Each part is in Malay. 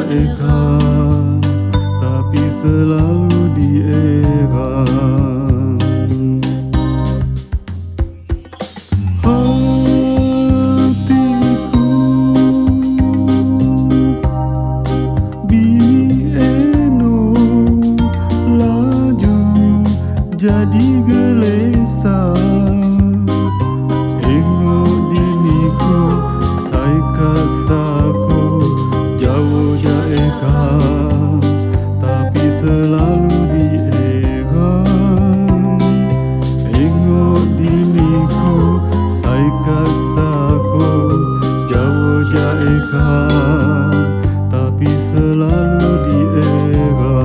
eka, tapi selalu dierang. Hatiku bini eno laju jadi gelisah. Engok diniku sai kasaku jauh ja eka, tapi selalu dierang. Engok diniku sai kasaku jauh ja eka, tapi selalu dierang.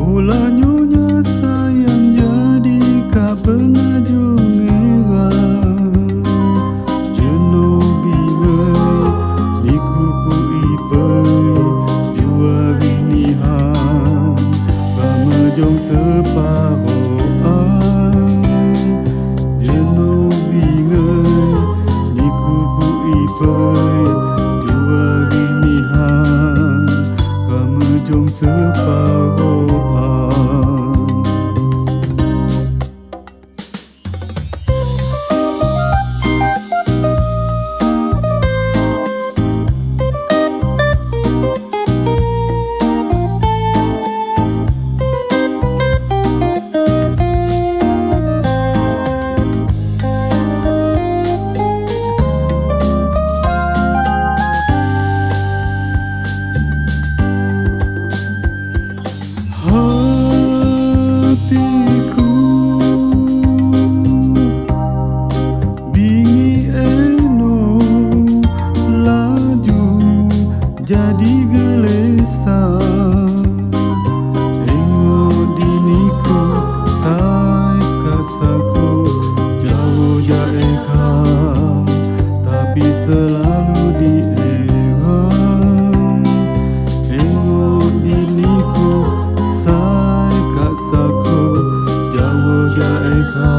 Ulah nyonya sayang jadi kak penajung ngerang. Jenuh bingai ni kuku ipai juari nihan ramejong separoan. Jenuh bingai ni kuku ipai juari nihan ramejong separoan. Hatiku bingi eno laju jadi gelisah. Engok diniku sai kasaku jauh ja eka, tapi selalu dierang. Engok diniku sai kasaku jauh ja eka,